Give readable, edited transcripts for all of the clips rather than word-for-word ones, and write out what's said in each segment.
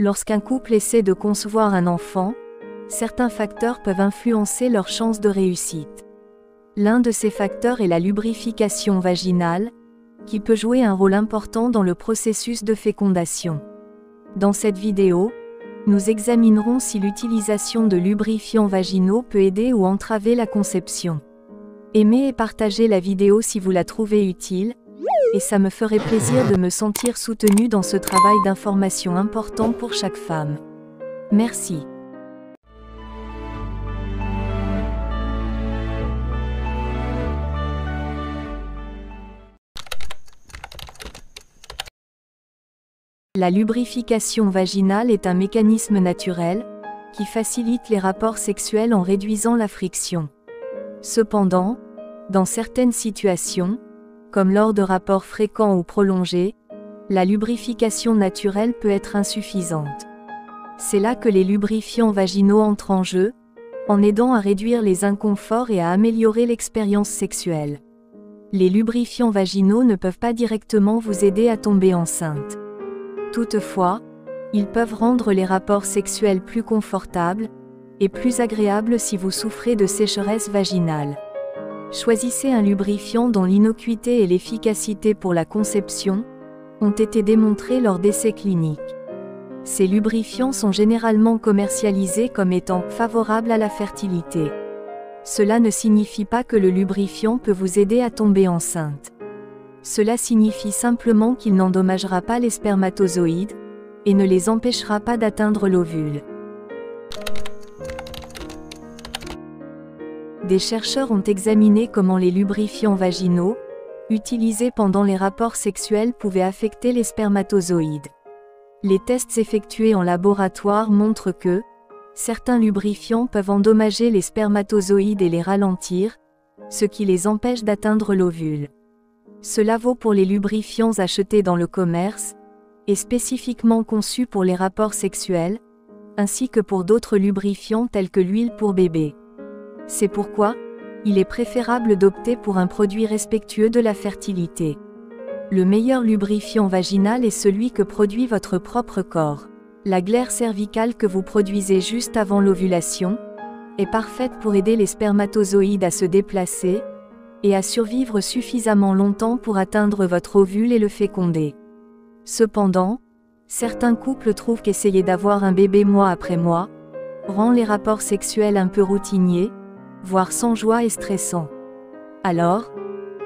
Lorsqu'un couple essaie de concevoir un enfant, certains facteurs peuvent influencer leurs chances de réussite. L'un de ces facteurs est la lubrification vaginale, qui peut jouer un rôle important dans le processus de fécondation. Dans cette vidéo, nous examinerons si l'utilisation de lubrifiants vaginaux peut aider ou entraver la conception. Aimez et partagez la vidéo si vous la trouvez utile, et ça me ferait plaisir de me sentir soutenu dans ce travail d'information important pour chaque femme. Merci. La lubrification vaginale est un mécanisme naturel, qui facilite les rapports sexuels en réduisant la friction. Cependant, dans certaines situations, comme lors de rapports fréquents ou prolongés, la lubrification naturelle peut être insuffisante. C'est là que les lubrifiants vaginaux entrent en jeu, en aidant à réduire les inconforts et à améliorer l'expérience sexuelle. Les lubrifiants vaginaux ne peuvent pas directement vous aider à tomber enceinte. Toutefois, ils peuvent rendre les rapports sexuels plus confortables et plus agréables si vous souffrez de sécheresse vaginale. Choisissez un lubrifiant dont l'innocuité et l'efficacité pour la conception ont été démontrés lors d'essais cliniques. Ces lubrifiants sont généralement commercialisés comme étant favorables à la fertilité. Cela ne signifie pas que le lubrifiant peut vous aider à tomber enceinte. Cela signifie simplement qu'il n'endommagera pas les spermatozoïdes et ne les empêchera pas d'atteindre l'ovule. Des chercheurs ont examiné comment les lubrifiants vaginaux, utilisés pendant les rapports sexuels, pouvaient affecter les spermatozoïdes. Les tests effectués en laboratoire montrent que certains lubrifiants peuvent endommager les spermatozoïdes et les ralentir, ce qui les empêche d'atteindre l'ovule. Cela vaut pour les lubrifiants achetés dans le commerce, et spécifiquement conçus pour les rapports sexuels, ainsi que pour d'autres lubrifiants tels que l'huile pour bébé. C'est pourquoi, il est préférable d'opter pour un produit respectueux de la fertilité. Le meilleur lubrifiant vaginal est celui que produit votre propre corps. La glaire cervicale que vous produisez juste avant l'ovulation est parfaite pour aider les spermatozoïdes à se déplacer et à survivre suffisamment longtemps pour atteindre votre ovule et le féconder. Cependant, certains couples trouvent qu'essayer d'avoir un bébé mois après mois rend les rapports sexuels un peu routiniers, voire sans joie et stressants. Alors,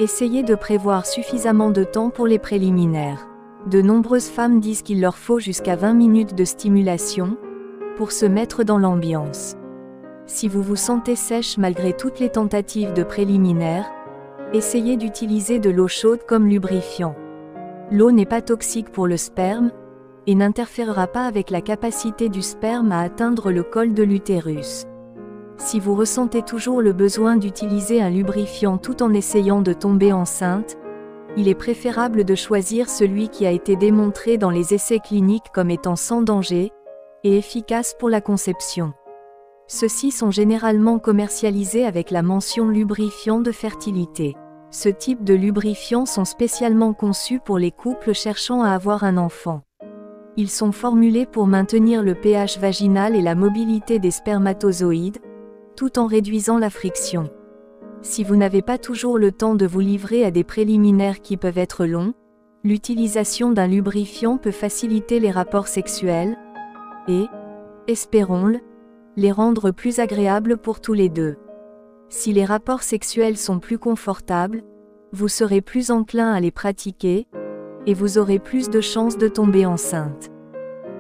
essayez de prévoir suffisamment de temps pour les préliminaires. De nombreuses femmes disent qu'il leur faut jusqu'à 20 minutes de stimulation pour se mettre dans l'ambiance. Si vous vous sentez sèche malgré toutes les tentatives de préliminaires, essayez d'utiliser de l'eau chaude comme lubrifiant. L'eau n'est pas toxique pour le sperme et n'interférera pas avec la capacité du sperme à atteindre le col de l'utérus. Si vous ressentez toujours le besoin d'utiliser un lubrifiant tout en essayant de tomber enceinte, il est préférable de choisir celui qui a été démontré dans les essais cliniques comme étant sans danger et efficace pour la conception. Ceux-ci sont généralement commercialisés avec la mention lubrifiant de fertilité. Ce type de lubrifiants sont spécialement conçus pour les couples cherchant à avoir un enfant. Ils sont formulés pour maintenir le pH vaginal et la mobilité des spermatozoïdes, tout en réduisant la friction. Si vous n'avez pas toujours le temps de vous livrer à des préliminaires qui peuvent être longs, l'utilisation d'un lubrifiant peut faciliter les rapports sexuels et, espérons-le, les rendre plus agréables pour tous les deux. Si les rapports sexuels sont plus confortables, vous serez plus enclin à les pratiquer, et vous aurez plus de chances de tomber enceinte.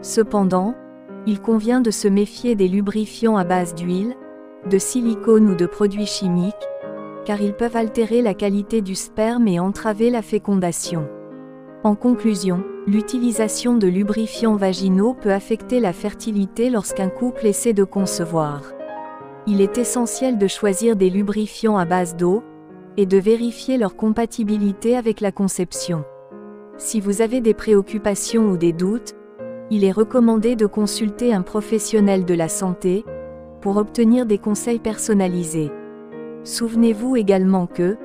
Cependant, il convient de se méfier des lubrifiants à base d'huile, de silicone ou de produits chimiques, car ils peuvent altérer la qualité du sperme et entraver la fécondation. En conclusion, l'utilisation de lubrifiants vaginaux peut affecter la fertilité lorsqu'un couple essaie de concevoir. Il est essentiel de choisir des lubrifiants à base d'eau, et de vérifier leur compatibilité avec la conception. Si vous avez des préoccupations ou des doutes, il est recommandé de consulter un professionnel de la santé, pour obtenir des conseils personnalisés. Souvenez-vous également que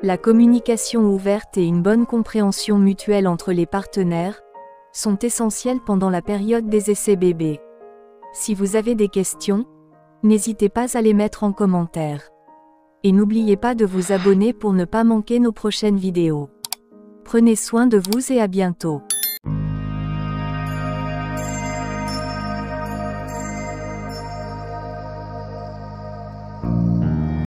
la communication ouverte et une bonne compréhension mutuelle entre les partenaires sont essentielles pendant la période des essais bébés. Si vous avez des questions, n'hésitez pas à les mettre en commentaire. Et n'oubliez pas de vous abonner pour ne pas manquer nos prochaines vidéos. Prenez soin de vous et à bientôt.